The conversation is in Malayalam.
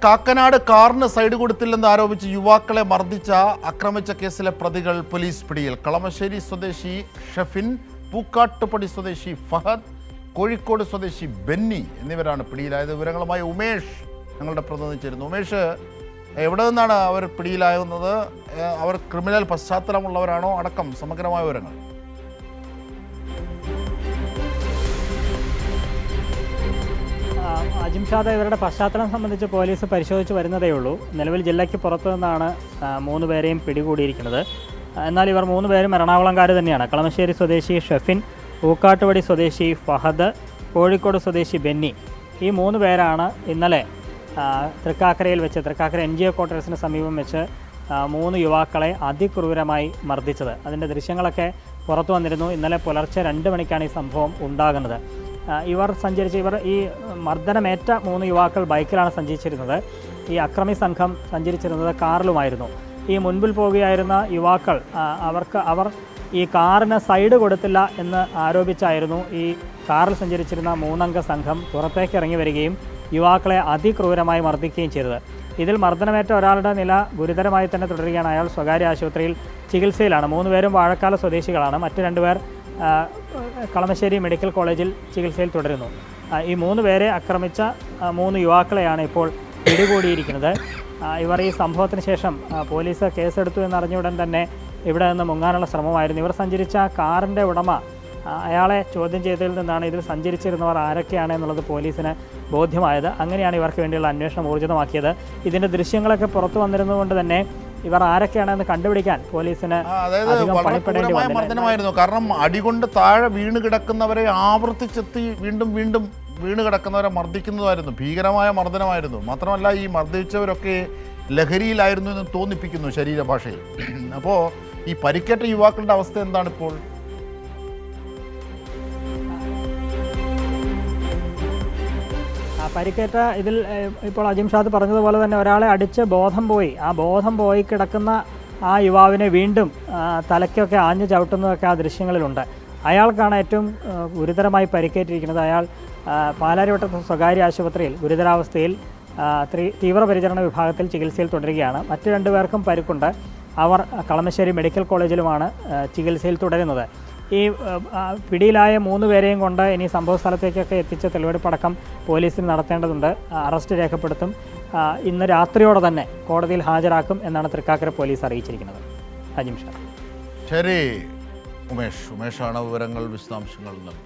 കാക്കനാട് കാറിന് സൈഡ് കൊടുത്തില്ലെന്ന് ആരോപിച്ച് യുവാക്കളെ ആക്രമിച്ച കേസിലെ പ്രതികൾ പോലീസ് പിടിയിൽ. കളമശ്ശേരി സ്വദേശി ഷെഫിൻ, പൂക്കാട്ടുപടി സ്വദേശി ഫഹദ്, കോഴിക്കോട് സ്വദേശി ബെന്നി എന്നിവരാണ് പിടിയിലായത്. വിവരങ്ങളുമായി ഉമേഷ് ഞങ്ങളുടെ പ്രതിനിധി ചേരുന്നു. ഉമേഷ്, എവിടെ നിന്നാണ് അവർ പിടിയിലാകുന്നത്? അവർ ക്രിമിനൽ പശ്ചാത്തലമുള്ളവരാണോ? അടക്കം സമഗ്രമായ വിവരങ്ങൾ. അജിംഷാദ്, ഇവരുടെ പശ്ചാത്തലം സംബന്ധിച്ച് പോലീസ് പരിശോധിച്ച് വരുന്നതേ ഉള്ളൂ. നിലവിൽ ജില്ലയ്ക്ക് പുറത്തു നിന്നാണ് 3 പേരെയും പിടികൂടിയിരിക്കുന്നത്. എന്നാൽ ഇവർ 3 പേരും എറണാകുളംകാർ തന്നെയാണ്. കളമശ്ശേരി സ്വദേശി ഷെഫിൻ, പൂക്കാട്ടുപടി സ്വദേശി ഫഹദ്, കോഴിക്കോട് സ്വദേശി ബെന്നി, ഈ 3 പേരാണ് ഇന്നലെ തൃക്കാക്കരയിൽ വെച്ച്, തൃക്കാക്കര NGO ക്വാർട്ടേഴ്സിന് സമീപം വെച്ച് 3 യുവാക്കളെ അതിക്രൂരമായി മർദ്ദിച്ചത്. അതിൻ്റെ ദൃശ്യങ്ങളൊക്കെ പുറത്തു വന്നിരുന്നു. ഇന്നലെ പുലർച്ചെ 2 മണിക്കാണ് ഈ സംഭവം ഉണ്ടാകുന്നത്. ഇവർ ഈ മർദ്ദനമേറ്റ 3 യുവാക്കൾ ബൈക്കിലാണ് സഞ്ചരിച്ചിരുന്നത്. ഈ അക്രമി സംഘം സഞ്ചരിച്ചിരുന്നത് കാറിലുമായിരുന്നു. ഈ മുൻപിൽ പോകുകയായിരുന്ന യുവാക്കൾ അവർ ഈ കാറിന് സൈഡ് കൊടുത്തില്ല എന്ന് ആരോപിച്ചായിരുന്നു ഈ കാറിൽ സഞ്ചരിച്ചിരുന്ന 3 അംഗ സംഘം പുറത്തേക്ക് ഇറങ്ങി വരികയും യുവാക്കളെ അതിക്രൂരമായി മർദ്ദിക്കുകയും ചെയ്തത്. ഇതിൽ മർദ്ദനമേറ്റ ഒരാളുടെ നില ഗുരുതരമായി തന്നെ തുടരുകയാണ്. അയാൾ സ്വകാര്യ ആശുപത്രിയിൽ ചികിത്സയിലാണ്. 3 പേരും വാഴക്കാല സ്വദേശികളാണ്. മറ്റ് 2 പേർ കളമശ്ശേരി മെഡിക്കൽ കോളേജിൽ ചികിത്സയിൽ തുടരുന്നു. ഈ 3 പേരെ ആക്രമിച്ച 3 യുവാക്കളെയാണ് ഇപ്പോൾ പിടികൂടിയിരിക്കുന്നത്. ഇവർ ഈ സംഭവത്തിന് ശേഷം പോലീസ് കേസെടുത്തു എന്നറിഞ്ഞ ഉടൻ തന്നെ ഇവിടെ നിന്ന് മുങ്ങാനുള്ള ശ്രമമായിരുന്നു. ഇവർ സഞ്ചരിച്ച കാറിൻ്റെ ഉടമ, അയാളെ ചോദ്യം ചെയ്തതിൽ നിന്നാണ് ഇതിൽ സഞ്ചരിച്ചിരുന്നവർ ആരൊക്കെയാണ് എന്നുള്ളത് പോലീസിന് ബോധ്യമായത്. അങ്ങനെയാണ് ഇവർക്ക് വേണ്ടിയുള്ള അന്വേഷണം ഊർജിതമാക്കിയത്. ഇതിൻ്റെ ദൃശ്യങ്ങളൊക്കെ പുറത്തു വന്നിരുന്നതുകൊണ്ട് തന്നെ ഇവർ ആരൊക്കെയാണെന്ന് കണ്ടുപിടിക്കാൻ പോലീസിന് മർദ്ദനമായിരുന്നു. കാരണം അടികൊണ്ട് താഴെ വീണ് കിടക്കുന്നവരെ ആവർത്തിച്ചെത്തി വീണ്ടും വീണ് കിടക്കുന്നവരെ മർദ്ദിക്കുന്നതായിരുന്നു. ഭീകരമായ മർദ്ദനമായിരുന്നു. മാത്രമല്ല, ഈ മർദ്ദിച്ചവരൊക്കെ ലഹരിയിലായിരുന്നു എന്ന് തോന്നിപ്പിക്കുന്നു ശരീരഭാഷയിൽ. അപ്പോൾ ഈ പരിക്കേറ്റ യുവാക്കളുടെ അവസ്ഥ എന്താണ് ഇപ്പോൾ? പരിക്കേറ്റ ഇതിൽ ഇപ്പോൾ അജിംഷാദ് പറഞ്ഞതുപോലെ തന്നെ ഒരാളെ അടിച്ച് ബോധം പോയി കിടക്കുന്ന ആ യുവാവിനെ വീണ്ടും തലയ്ക്കൊക്കെ ആഞ്ഞു ചവിട്ടുന്നതൊക്കെ ആ ദൃശ്യങ്ങളിലുണ്ട്. അയാൾക്കാണ് ഏറ്റവും ഗുരുതരമായി പരിക്കേറ്റിരിക്കുന്നത്. അയാൾ പാലാരിവട്ടത്തെ സ്വകാര്യ ആശുപത്രിയിൽ ഗുരുതരാവസ്ഥയിൽ തീവ്രപരിചരണ വിഭാഗത്തിൽ ചികിത്സയിൽ തുടരുകയാണ്. മറ്റ് 2 പേർക്കും പരിക്കുണ്ട്. അവർ കളമശ്ശേരി മെഡിക്കൽ കോളേജിലുമാണ് ചികിത്സയിൽ തുടരുന്നത്. ഈ പിടിയിലായ 3 പേരെയും കൊണ്ട് ഇനി സംഭവ സ്ഥലത്തേക്കൊക്കെ എത്തിച്ച തെളിവെടുപ്പടക്കം പോലീസിന് നടത്തേണ്ടതുണ്ട്. അറസ്റ്റ് രേഖപ്പെടുത്തും. ഇന്ന് രാത്രിയോടെ തന്നെ കോടതിയിൽ ഹാജരാക്കും എന്നാണ് തൃക്കാക്കര പോലീസ് അറിയിച്ചിരിക്കുന്നത്. അജിംഷാ. ശരി, ഉമേഷാണ് വിവരങ്ങൾ, വിശദാംശങ്ങൾ നൽകുന്നത്.